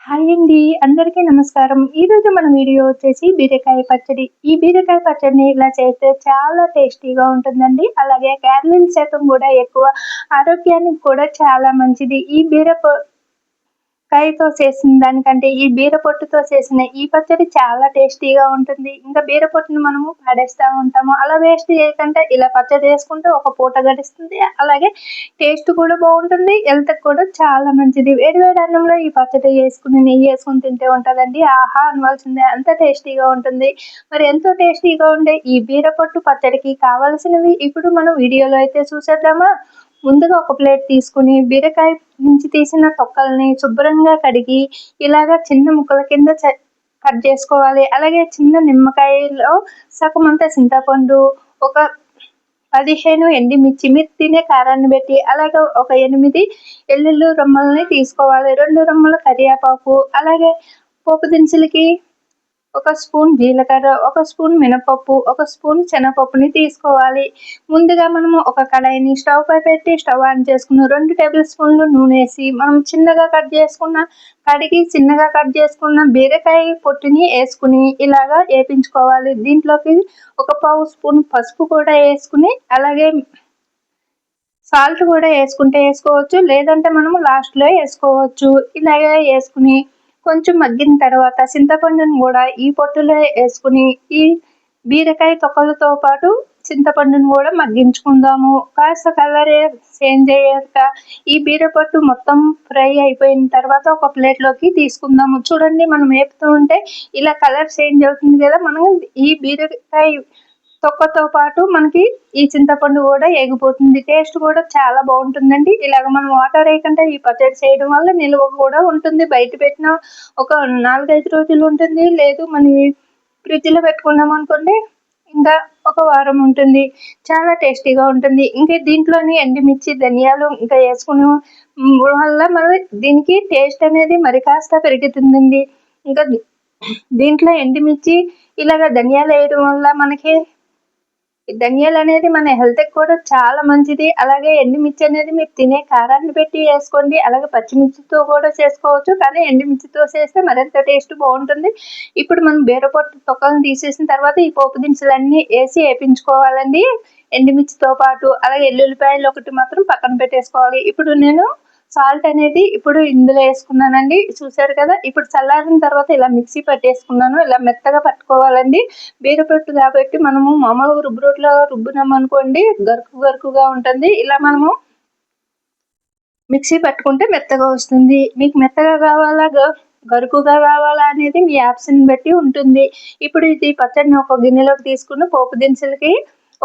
Hi అండి. అందరికీ నమస్కారం. ఈరోజు మన వీడియో వచ్చేసి బీరకాయ పచ్చడి. ఈ బీరకాయ పచ్చడిని ఇలా చేస్తే చాలా టేస్టీగా ఉంటుందండి. అలాగే క్యాలరీల శాతం కూడా ఎక్కువ. ఆరోగ్యానికి కూడా చాలా మంచిది. ఈ కాయతో చేసిన దానికంటే ఈ బీర పొట్టుతో చేసిన ఈ పచ్చడి చాలా టేస్టీగా ఉంటుంది. ఇంకా బీర పొట్టుని మనము పడేస్తూ ఉంటాము. అలా వేస్ట్ చేయకుండా ఇలా పచ్చడి చేసుకుంటే ఒక పూట గడుస్తుంది. అలాగే టేస్ట్ కూడా బాగుంటుంది. హెల్త్కి కూడా చాలా మంచిది. వేడివేడి అన్నంలో ఈ పచ్చడి వేసుకుని నెయ్యి వేసుకుని తింటే ఉంటుందండి. ఆహా అనవలసిందే, అంత టేస్టీగా ఉంటుంది. మరి ఎంతో టేస్టీగా ఉండే ఈ బీర పొట్టు పచ్చడికి కావాల్సినవి ఇప్పుడు మనం వీడియోలో అయితే చూసేద్దామా. ముందుగా ఒక ప్లేట్ తీసుకుని బీరకాయ నుంచి తీసిన తొక్కల్ని శుభ్రంగా కడిగి ఇలాగా చిన్న ముక్కల కింద కట్ చేసుకోవాలి. అలాగే చిన్న నిమ్మకాయలో సగమంత చింతపండు, ఒక 15 ఎండుమిర్చి, మీరు తినే కారాన్ని బట్టి, అలాగే ఒక 8 ఎల్లుల్లి రమ్మల్ని తీసుకోవాలి. 2 రమ్మల కరివేపాకు, అలాగే పోపు దినుసులకి ఒక స్పూన్ జీలకర్ర, ఒక స్పూన్ మినపప్పు, ఒక స్పూన్ శనగపప్పుని తీసుకోవాలి. ముందుగా మనము ఒక కడాయిని స్టవ్ పై పెట్టి స్టవ్ ఆన్ చేసుకుని 2 టేబుల్ స్పూన్లు నూనె వేసి మనం కడిగి చిన్నగా కట్ చేసుకున్న బీరకాయ పొట్టుని వేసుకుని ఇలాగా వేపించుకోవాలి. దీంట్లోకి ఒక పావు స్పూన్ పసుపు కూడా వేసుకుని, అలాగే సాల్ట్ కూడా వేసుకుంటే వేసుకోవచ్చు, లేదంటే మనము లాస్ట్లో వేసుకోవచ్చు. ఇలాగే వేసుకుని కొంచెం మగ్గిన తర్వాత చింతపండును కూడా ఈ పొట్టులో వేసుకుని ఈ బీరకాయ తొక్కలతో పాటు చింతపండును కూడా మగ్గించుకుందాము. కాస్త కలర్ చేంజ్ అయ్యాక ఈ బీరపట్టు మొత్తం ఫ్రై అయిపోయిన తర్వాత ఒక ప్లేట్లోకి తీసుకుందాము. చూడండి, మనం వేపుతూ ఉంటే ఇలా కలర్ చేంజ్ అవుతుంది కదా. మనం ఈ బీరకాయ తొక్కతో పాటు మనకి ఈ చింతపండు కూడా ఎగిపోతుంది. టేస్ట్ కూడా చాలా బాగుంటుందండి. ఇలాగ మనం వాటర్ వేయకుండా ఈ పచ్చడి చేయడం వల్ల నిల్వ కూడా ఉంటుంది. బయట పెట్టిన ఒక 4-5 రోజులు ఉంటుంది. లేదు మనం ఫ్రిడ్జ్లో పెట్టుకున్నాం అనుకోండి, ఇంకా ఒక వారం ఉంటుంది. చాలా టేస్టీగా ఉంటుంది. ఇంకా దీంట్లోని ఎండుమిర్చి, ధనియాలు ఇంకా వేసుకునే వల్ల మరి దీనికి టేస్ట్ అనేది మరి కాస్త పెరుగుతుందండి. ఇంకా దీంట్లో ఎండుమిర్చి ఇలాగ ధనియాలు వేయడం వల్ల మనకి ధనియాలు అనేది మన హెల్త్కి కూడా చాలా మంచిది. అలాగే ఎండుమిర్చి అనేది మీరు తినే కారాన్ని పెట్టి వేసుకోండి. అలాగే పచ్చిమిర్చితో కూడా చేసుకోవచ్చు, కానీ ఎండుమిర్చితో చేస్తే మరింత టేస్ట్ బాగుంటుంది. ఇప్పుడు మనం బీరపొట్టు తొక్కలను తీసేసిన తర్వాత ఈ పోపు దినుసులన్నీ వేసి వేపించుకోవాలండి ఎండుమిర్చితో పాటు. అలాగే ఎల్లుల్లిపాయలు ఒకటి మాత్రం పక్కన పెట్టేసుకోవాలి. ఇప్పుడు నేను సాల్ట్ అనేది ఇప్పుడు ఇందులో వేసుకున్నానండి. చూసారు కదా. ఇప్పుడు చల్లారిన తర్వాత ఇలా మిక్సీ పట్టేసుకున్నాను. ఇలా మెత్తగా పట్టుకోవాలండి. బీరపొట్టు కాబట్టి మనము మామూలుగా రోట్లో రుబ్బునాం అనుకోండి, గరుకుగా ఉంటుంది. ఇలా మనము మిక్సీ పట్టుకుంటే మెత్తగా వస్తుంది. మీకు మెత్తగా కావాలా గరుకుగా కావాలా అనేది మీ ఆప్షన్ బట్టి ఉంటుంది. ఇప్పుడు ఇది పచ్చడిని ఒక గిన్నెలోకి తీసుకుని పోపు దినుసులకి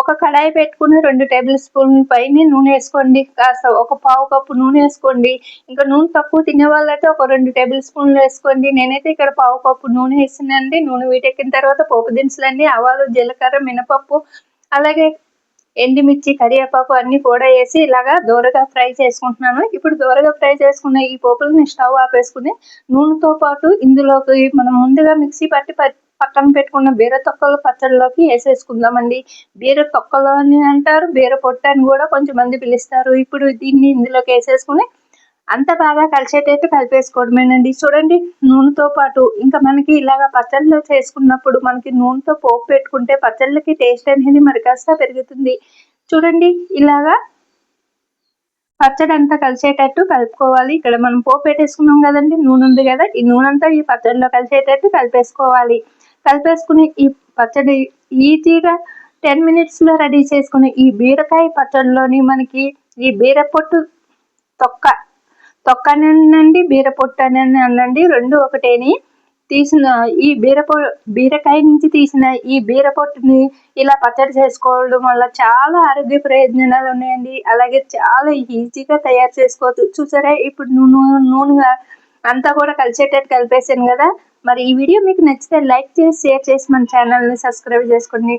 ఒక కడాయి పెట్టుకుని 2 టేబుల్ స్పూన్ల పైన నూనె వేసుకోండి. కాస్త ఒక పావు కప్పు నూనె వేసుకోండి. ఇంకా నూనె తక్కువ తినే వాళ్ళైతే ఒక 2 టేబుల్ స్పూన్లు వేసుకోండి. నేనైతే ఇక్కడ పావు కప్పు నూనె వేసినండి. నూనె వీటెక్కిన తర్వాత పోపు దినుసులన్నీ ఆవాలు, జీలకర్ర, మినపప్పు, అలాగే ఎండుమిర్చి, కరివేపాకు అన్ని కూడా వేసి ఇలాగా దోరగా ఫ్రై చేసుకుంటున్నాను. ఇప్పుడు దోరగా ఫ్రై చేసుకున్న ఈ పోపులని స్టవ్ ఆపేసుకుని నూనెతో పాటు ఇందులోకి మనం ముందుగా మిక్సీ పట్టి పక్కన పెట్టుకున్న బీర తొక్కల పచ్చడిలోకి వేసేసుకుందామండి. బీర తొక్కలు అని అంటారు, బీర పొట్టు అని కూడా కొంచెమంది పిలుస్తారు. ఇప్పుడు దీన్ని ఇందులోకి వేసేసుకుని అంత బాగా కలిసేటట్టు కలిపేసుకోవడమేనండి. చూడండి, నూనెతో పాటు ఇంకా మనకి ఇలాగ పచ్చళ్ళు చేసుకున్నప్పుడు మనకి నూనెతో పోపు పెట్టుకుంటే పచ్చళ్ళకి టేస్ట్ అనేది మరి కాస్త పెరుగుతుంది. చూడండి, ఇలాగా పచ్చడి అంతా కలిసేటట్టు కలుపుకోవాలి. ఇక్కడ మనం పోపు పెట్టేసుకున్నాం కదండి, నూనె ఉంది కదా, ఈ నూనె అంతా ఈ పచ్చడిలో కలిసేటట్టు కలిపేసుకోవాలి. కలిపేసుకుని ఈ పచ్చడి ఈజీగా 10 మినిట్స్లో రెడీ చేసుకుని ఈ బీరకాయ పచ్చడిలోని మనకి ఈ బీరపొట్టు తొక్కనండి, బీర పొట్టు అని అనండి, రెండు ఒకటేని. తీసిన ఈ బీరకాయ నుంచి తీసిన ఈ బీర పొట్టుని ఇలా పచ్చడి చేసుకోవడం వల్ల చాలా ఆరోగ్య ప్రయోజనాలు ఉన్నాయండి. అలాగే చాలా ఈజీగా తయారు చేసుకోవచ్చు. చూసారా, ఇప్పుడు నూనె అంతా కూడా కలిసేటట్టు కలిపేసాను కదా. మరి ఈ వీడియో మీకు నచ్చితే లైక్ చేసి, షేర్ చేసి మన ఛానల్ని సబ్స్క్రైబ్ చేసుకోండి.